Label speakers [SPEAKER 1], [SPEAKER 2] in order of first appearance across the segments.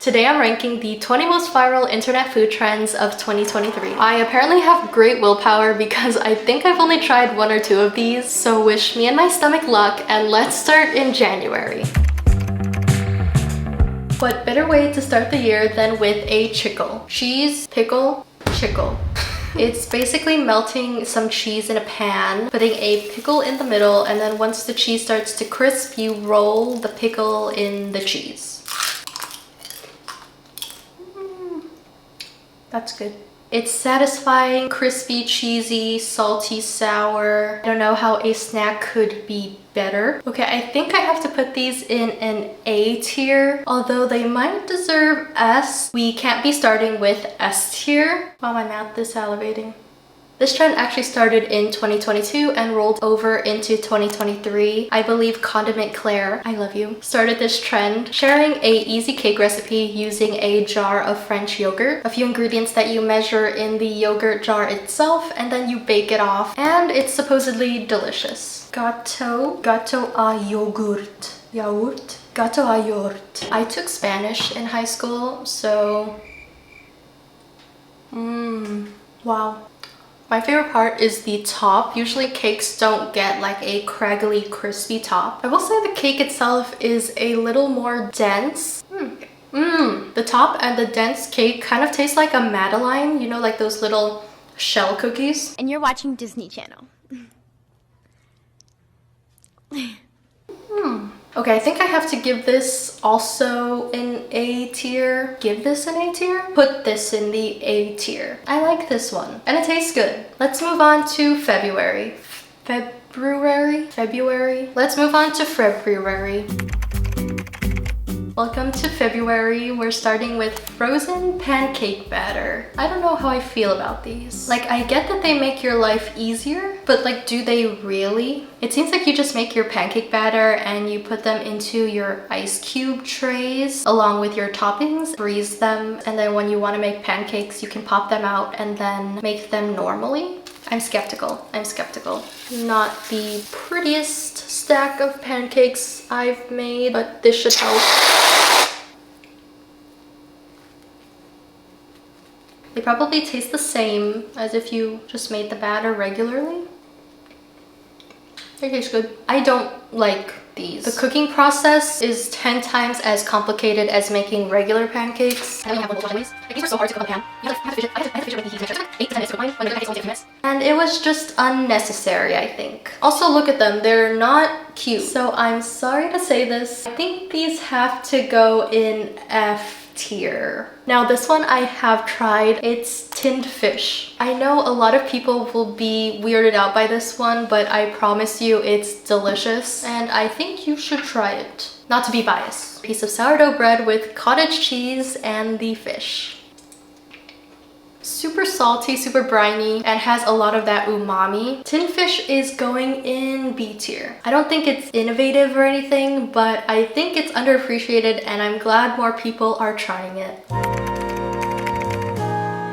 [SPEAKER 1] Today I'm ranking the 20 most viral internet food trends of 2023. I apparently have great willpower because I think I've only tried 1 or 2 of these, so wish me and my stomach luck and let's start in January. What better way to start the year than with a chickle? Cheese, pickle, chickle. It's basically melting some cheese in a pan, putting a pickle in the middle, and then once the cheese starts to crisp, you roll the pickle in the cheese. That's good. It's satisfying, crispy, cheesy, salty, sour. I don't know how a snack could be better. Okay, I think I have to put these in an A tier, although they might deserve S. We can't be starting with S tier. Wow, my mouth is salivating. This trend actually started in 2022 and rolled over into 2023. I believe Condiment Claire, I love you, started this trend, sharing a easy cake recipe using a jar of French yogurt, a few ingredients that you measure in the yogurt jar itself, and then you bake it off, and it's supposedly delicious. Gâteau à yogurt. Yaourt? Gâteau à yogurt. I took Spanish in high school, so... Wow. My favorite part is the top. Usually cakes don't get like a craggly, crispy top. I will say the cake itself is a little more dense. The top and the dense cake kind of taste like a Madeleine, you know, like those little shell cookies.
[SPEAKER 2] And you're watching Disney Channel.
[SPEAKER 1] Okay, I think I have to give this also an A tier. Give this an A tier? Put this in the A tier. I like this one, and it tastes good. Let's move on to February. February? Let's move on to February. Welcome to February. We're starting with frozen pancake batter. I don't know how I feel about these. Like, I get that they make your life easier, but like, do they really? It seems like you just make your pancake batter and you put them into your ice cube trays along with your toppings, freeze them, and then when you want to make pancakes, you can pop them out and then make them normally. I'm skeptical. Not the prettiest stack of pancakes I've made, but this should help. They probably taste the same as if you just made the batter regularly. They taste good. I don't like these. The cooking process is 10 times as complicated as making regular pancakes. I only have one bowl anyways. Like, these were so hard to cook on the pan. You have to fish it with the heat. It took 8 to 10 minutes to cook mine when the pancakes only take 2 minutes. And it was just unnecessary, I think. Also, look at them. They're not cute. So I'm sorry to say this. I think these have to go in F tier. Now this one I have tried. It's tinned fish. I know a lot of people will be weirded out by this one, but I promise you it's delicious and I think you should try it. Not to be biased. Piece of sourdough bread with cottage cheese and the fish. Super salty, super briny, and has a lot of that umami. Tinned fish is going in B tier. I don't think it's innovative or anything, but I think it's underappreciated and I'm glad more people are trying it.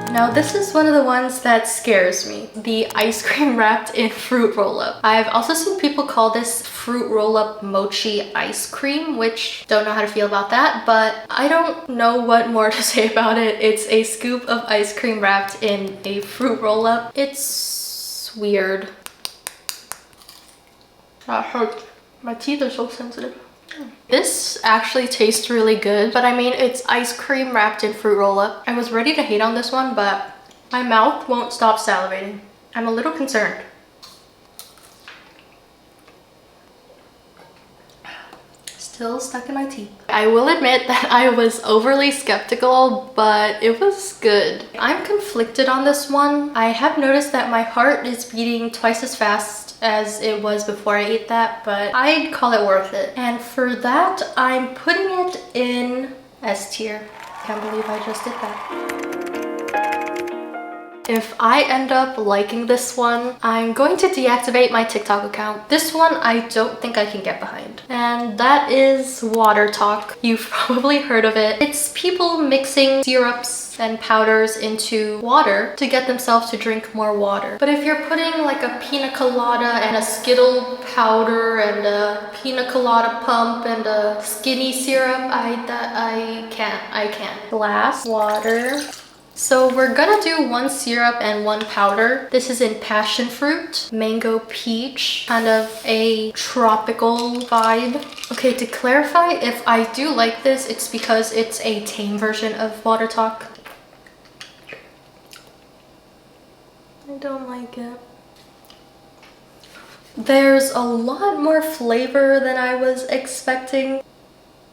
[SPEAKER 1] Now this is one of the ones that scares me. The ice cream wrapped in fruit roll-up. I've also seen people call this fruit roll-up mochi ice cream, which don't know how to feel about that, but I don't know what more to say about it. It's a scoop of ice cream wrapped in a fruit roll-up. It's weird. That hurts. My teeth are so sensitive. This actually tastes really good, but I mean, it's ice cream wrapped in fruit roll-up. I was ready to hate on this one, but my mouth won't stop salivating. I'm a little concerned. Still stuck in my teeth. I will admit that I was overly skeptical, but it was good. I'm conflicted on this one. I have noticed that my heart is beating twice as fast as it was before I ate that, but I'd call it worth it. And for that, I'm putting it in S tier. Can't believe I just did that. If I end up liking this one, I'm going to deactivate my TikTok account. This one I don't think I can get behind. And that is WaterTok. You've probably heard of it. It's people mixing syrups, and powders into water to get themselves to drink more water. But if you're putting like a pina colada and a Skittle powder and a pina colada pump and a skinny syrup, I can't. Glass, water. So we're gonna do one syrup and one powder. This is in passion fruit, mango peach, kind of a tropical vibe. Okay, to clarify, if I do like this, it's because it's a tame version of WaterTok. I don't like it. There's a lot more flavor than I was expecting.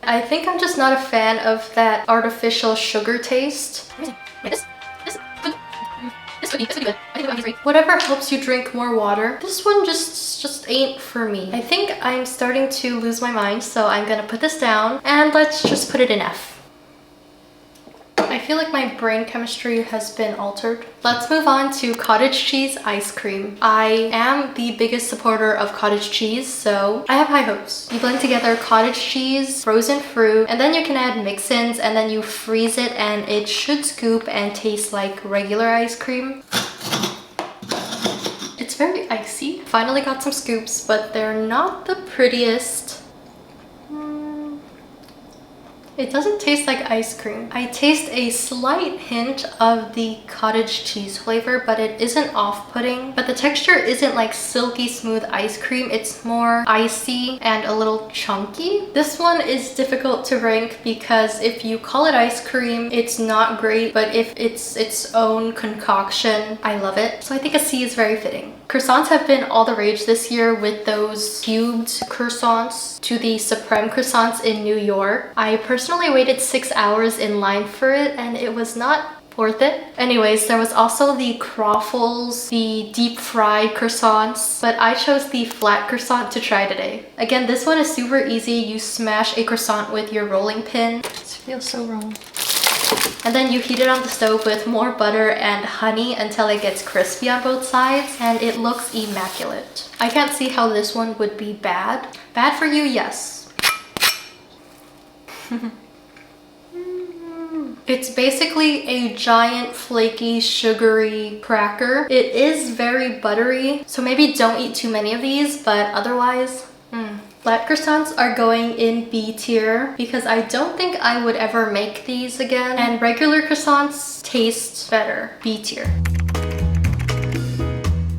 [SPEAKER 1] I think I'm just not a fan of that artificial sugar taste. This could be good. I think I'm free. Whatever helps you drink more water. This one just ain't for me. I think I'm starting to lose my mind, so I'm gonna put this down and let's just put it in F. I feel like my brain chemistry has been altered. Let's move on to cottage cheese ice cream. I am the biggest supporter of cottage cheese, so I have high hopes. You blend together cottage cheese, frozen fruit, and then you can add mix-ins and then you freeze it and it should scoop and taste like regular ice cream. It's very icy. Finally got some scoops, but they're not the prettiest. It doesn't taste like ice cream. I taste a slight hint of the cottage cheese flavor, but it isn't off-putting. But the texture isn't like silky smooth ice cream. It's more icy and a little chunky. This one is difficult to rank because if you call it ice cream, it's not great. But if it's its own concoction, I love it. So I think a C is very fitting. Croissants have been all the rage this year with those cubed croissants to the Supreme croissants in New York. I personally waited 6 hours in line for it and it was not worth it. Anyways, there was also the croffles, the deep fried croissants, but I chose the flat croissant to try today. Again, this one is super easy. You smash a croissant with your rolling pin. This feels so wrong. And then you heat it on the stove with more butter and honey until it gets crispy on both sides and it looks immaculate. I can't see how this one would be bad. Bad for you, yes. It's basically a giant flaky sugary cracker. It is very buttery, so maybe don't eat too many of these, but otherwise, Flat croissants are going in B tier because I don't think I would ever make these again, and regular croissants taste better. B tier.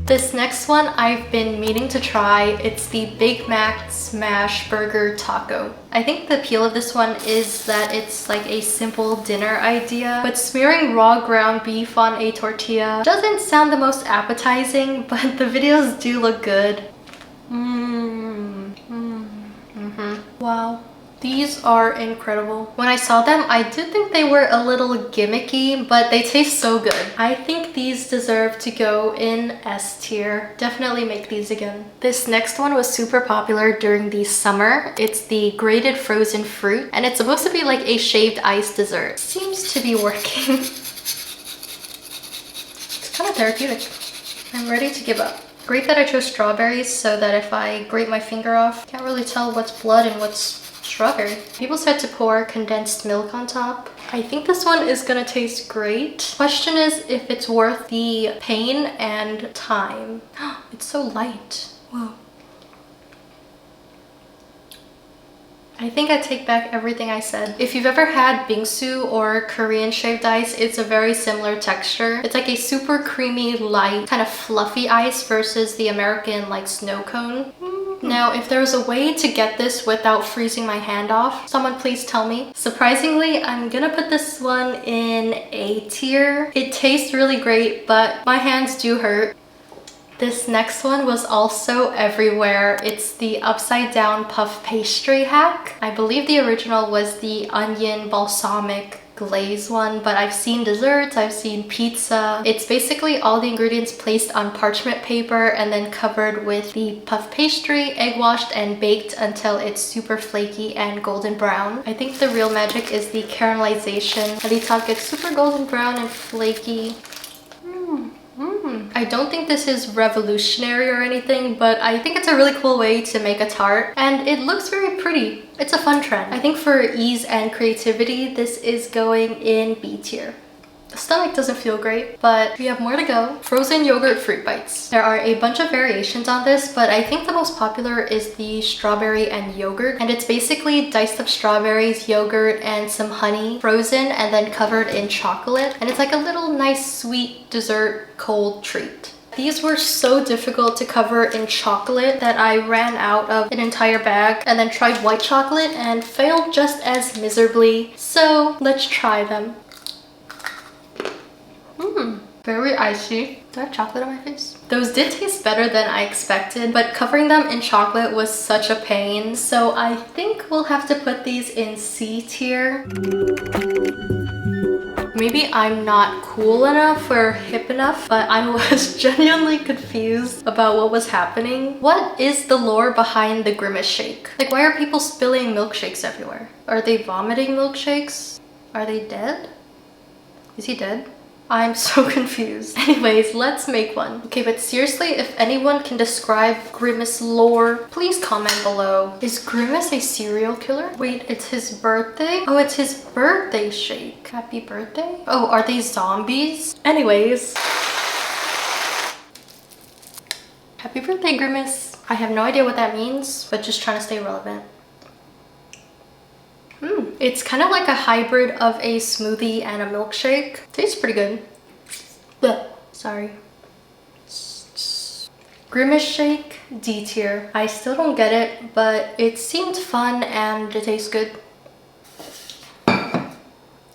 [SPEAKER 1] This next one I've been meaning to try. It's the Big Mac Smash Burger Taco. I think the appeal of this one is that it's like a simple dinner idea, but smearing raw ground beef on a tortilla doesn't sound the most appetizing, but the videos do look good. Wow. These are incredible. When I saw them, I did think they were a little gimmicky, but they taste so good. I think these deserve to go in S tier. Definitely make these again. This next one was super popular during the summer. It's the grated frozen fruit, and it's supposed to be like a shaved ice dessert. Seems to be working. It's kind of therapeutic. I'm ready to give up. Great that I chose strawberries so that if I grate my finger off, can't really tell what's blood and what's strawberry. People said to pour condensed milk on top. I think this one is gonna taste great. Question is if it's worth the pain and time. It's so light. Whoa. I think I take back everything I said. If you've ever had bingsu or Korean shaved ice, it's a very similar texture. It's like a super creamy, light, kind of fluffy ice versus the American like snow cone. Now, if there's a way to get this without freezing my hand off, someone please tell me. Surprisingly, I'm gonna put this one in A tier. It tastes really great, but my hands do hurt. This next one was also everywhere. It's the upside down puff pastry hack. I believe the original was the onion balsamic glaze one, but I've seen desserts, I've seen pizza. It's basically all the ingredients placed on parchment paper and then covered with the puff pastry, egg washed and baked until it's super flaky and golden brown. I think the real magic is the caramelization, and the top gets super golden brown and flaky. I don't think this is revolutionary or anything, but I think it's a really cool way to make a tart, and it looks very pretty. It's a fun trend. I think for ease and creativity, this is going in B tier. The stomach doesn't feel great, but we have more to go. Frozen yogurt fruit bites. There are a bunch of variations on this, but I think the most popular is the strawberry and yogurt. And it's basically diced up strawberries, yogurt, and some honey, frozen and then covered in chocolate. And it's like a little nice sweet dessert cold treat. These were so difficult to cover in chocolate that I ran out of an entire bag and then tried white chocolate and failed just as miserably. So let's try them. Very icy. Do I have chocolate on my face? Those did taste better than I expected, but covering them in chocolate was such a pain. So I think we'll have to put these in C tier. Maybe I'm not cool enough or hip enough, but I was genuinely confused about what was happening. What is the lore behind the Grimace Shake? Like, why are people spilling milkshakes everywhere? Are they vomiting milkshakes? Are they dead? Is he dead? I'm so confused. Anyways, let's make one. Okay, but seriously, if anyone can describe Grimace lore, please comment below. Is Grimace a serial killer? Wait, it's his birthday? Oh, it's his birthday shake. Happy birthday? Oh, are they zombies? Anyways. Happy birthday, Grimace. I have no idea what that means, but just trying to stay relevant. It's kind of like a hybrid of a smoothie and a milkshake. Tastes pretty good. Blech. Sorry. Grimace Shake, D tier. I still don't get it, but it seemed fun and it tastes good.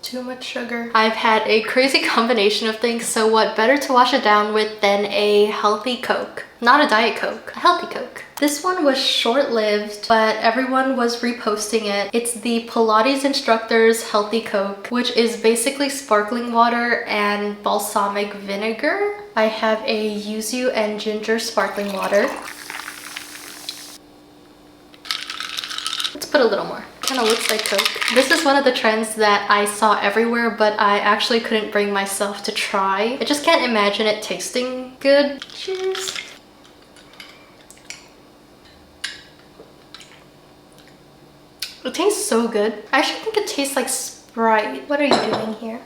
[SPEAKER 1] Too much sugar. I've had a crazy combination of things, so what better to wash it down with than a healthy Coke? Not a Diet Coke, a healthy Coke. This one was short-lived, but everyone was reposting it. It's the Pilates instructor's healthy Coke, which is basically sparkling water and balsamic vinegar. I have a yuzu and ginger sparkling water. Let's put a little more. Kind of looks like Coke. This is one of the trends that I saw everywhere, but I actually couldn't bring myself to try. I just can't imagine it tasting good. Cheers. It tastes so good. I actually think it tastes like Sprite. What are you doing here?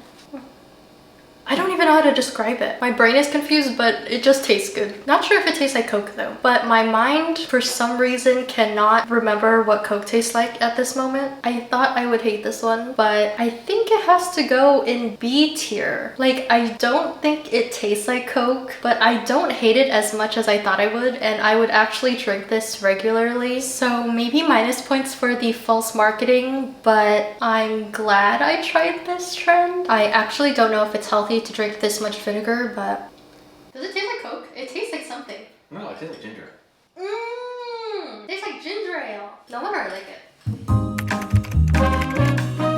[SPEAKER 1] I don't even know how to describe it. My brain is confused, but it just tastes good. Not sure if it tastes like Coke though. But my mind, for some reason, cannot remember what Coke tastes like at this moment. I thought I would hate this one, but I think it has to go in B tier. Like, I don't think it tastes like Coke, but I don't hate it as much as I thought I would, and I would actually drink this regularly. So maybe minus points for the false marketing, but I'm glad I tried this trend. I actually don't know if it's healthy to drink this much vinegar, but does it taste like Coke? It tastes like something.
[SPEAKER 2] No, it tastes like ginger.
[SPEAKER 1] It tastes like ginger ale. No wonder I like it.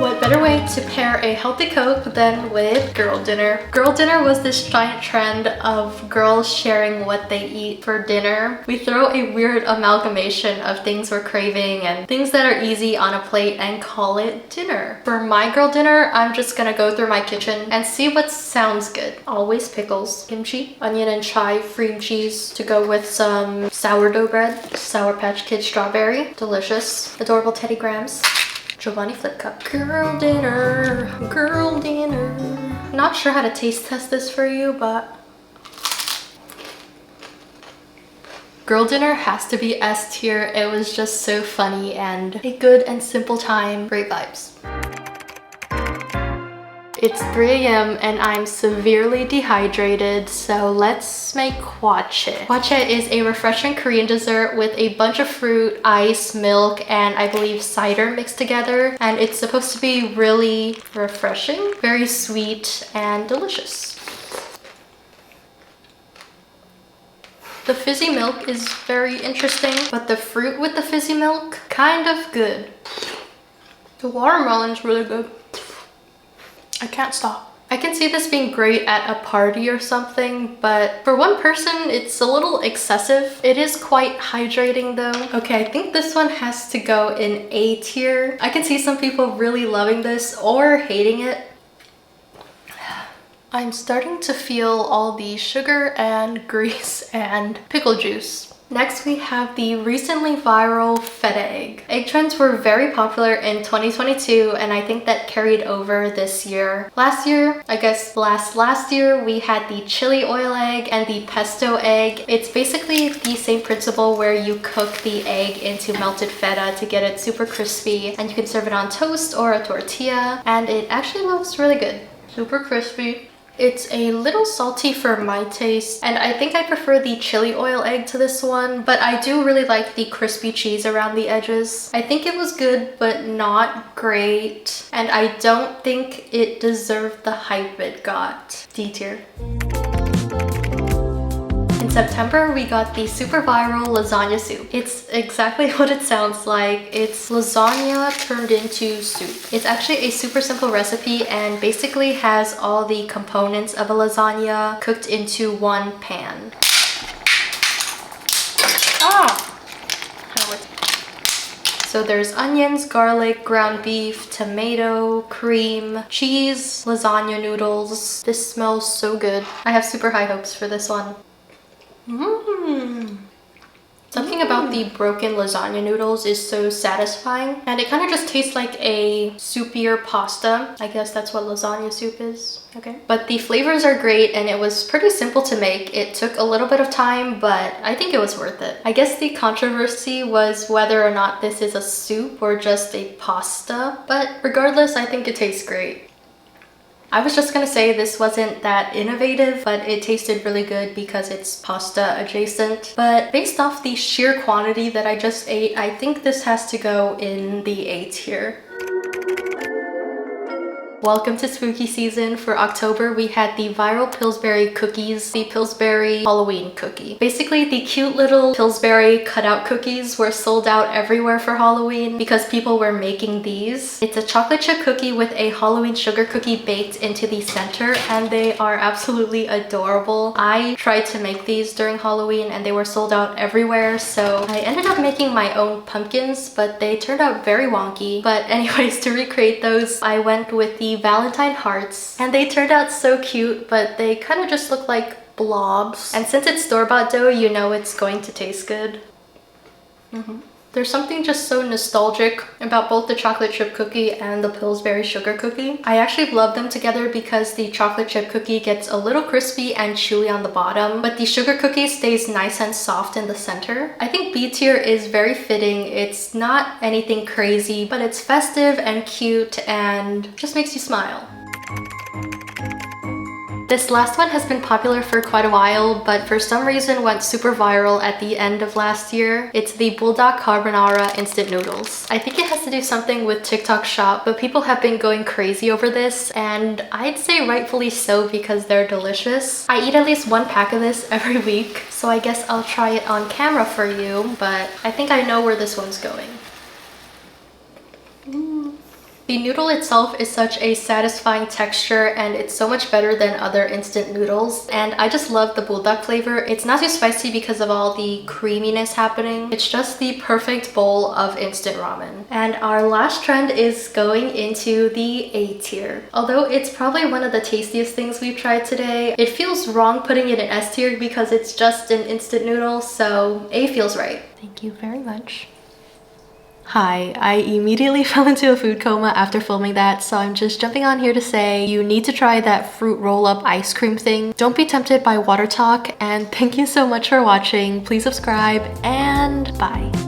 [SPEAKER 1] What better way to pair a healthy Coke than with girl dinner? Girl dinner was this giant trend of girls sharing what they eat for dinner. We throw a weird amalgamation of things we're craving and things that are easy on a plate and call it dinner. For my girl dinner, I'm just gonna go through my kitchen and see what sounds good. Always pickles, kimchi, onion and chive cream cheese to go with some sourdough bread, Sour Patch Kid strawberry, delicious, adorable Teddy Grahams, Giovanni flip cup. Girl dinner, girl dinner. Not sure how to taste test this for you, but girl dinner has to be S tier. It was just so funny and a good and simple time. Great vibes. It's 3 a.m. and I'm severely dehydrated, so let's make Hwachae. Hwachae is a refreshing Korean dessert with a bunch of fruit, ice, milk, and I believe cider mixed together. And it's supposed to be really refreshing, very sweet and delicious. The fizzy milk is very interesting, but the fruit with the fizzy milk, kind of good. The watermelon's really good. I can't stop. I can see this being great at a party or something, but for one person, it's a little excessive. It is quite hydrating though. Okay, I think this one has to go in A tier. I can see some people really loving this or hating it. I'm starting to feel all the sugar and grease and pickle juice. Next, we have the recently viral Feta Egg. Egg trends were very popular in 2022, and I think that carried over this year. Last year, I guess last year, we had the chili oil egg and the pesto egg. It's basically the same principle where you cook the egg into melted feta to get it super crispy, and you can serve it on toast or a tortilla, and it actually looks really good. Super crispy. It's a little salty for my taste, and I think I prefer the chili oil egg to this one, but I do really like the crispy cheese around the edges. I think it was good, but not great, and I don't think it deserved the hype it got. D tier. In September, we got the super viral lasagna soup. It's exactly what it sounds like. It's lasagna turned into soup. It's actually a super simple recipe and basically has all the components of a lasagna cooked into one pan. So there's onions, garlic, ground beef, tomato, cream, cheese, lasagna noodles. This smells so good. I have super high hopes for this one. Something about the broken lasagna noodles is so satisfying, and it kind of just tastes like a soupier pasta. I guess that's what lasagna soup is. Okay. But the flavors are great, and it was pretty simple to make. It took a little bit of time, but I think it was worth it. I guess the controversy was whether or not this is a soup or just a pasta, but regardless, I think it tastes great. I was just gonna say this wasn't that innovative, but it tasted really good because it's pasta adjacent. But based off the sheer quantity that I just ate, I think this has to go in the A tier. Welcome to spooky season. For October, we had the viral Pillsbury cookies, the Pillsbury Halloween cookie. Basically, the cute little Pillsbury cutout cookies were sold out everywhere for Halloween because people were making these. It's a chocolate chip cookie with a Halloween sugar cookie baked into the center, and they are absolutely adorable. I tried to make these during Halloween and they were sold out everywhere, so I ended up making my own pumpkins, but they turned out very wonky. But anyways, to recreate those, I went with the Valentine hearts, and they turned out so cute, but they kind of just look like blobs. And since it's store-bought dough, you know it's going to taste good. There's something just so nostalgic about both the chocolate chip cookie and the Pillsbury sugar cookie. I actually love them together because the chocolate chip cookie gets a little crispy and chewy on the bottom, but the sugar cookie stays nice and soft in the center. I think B tier is very fitting. It's not anything crazy, but it's festive and cute and just makes you smile. This last one has been popular for quite a while, but for some reason went super viral at the end of last year. It's the Buldak Carbonara instant noodles. I think it has to do something with TikTok Shop, but people have been going crazy over this, and I'd say rightfully so because they're delicious. I eat at least one pack of this every week, so I guess I'll try it on camera for you, but I think I know where this one's going. The noodle itself is such a satisfying texture, and it's so much better than other instant noodles, and I just love the buldak flavor. It's not too spicy because of all the creaminess happening. It's just the perfect bowl of instant ramen. And our last trend is going into the A tier. Although it's probably one of the tastiest things we've tried today, it feels wrong putting it in S tier because it's just an instant noodle, so A feels right. Thank you very much. Hi, I immediately fell into a food coma after filming that, so I'm just jumping on here to say you need to try that fruit roll-up ice cream thing. Don't be tempted by WaterTok, and thank you so much for watching. Please subscribe, and bye.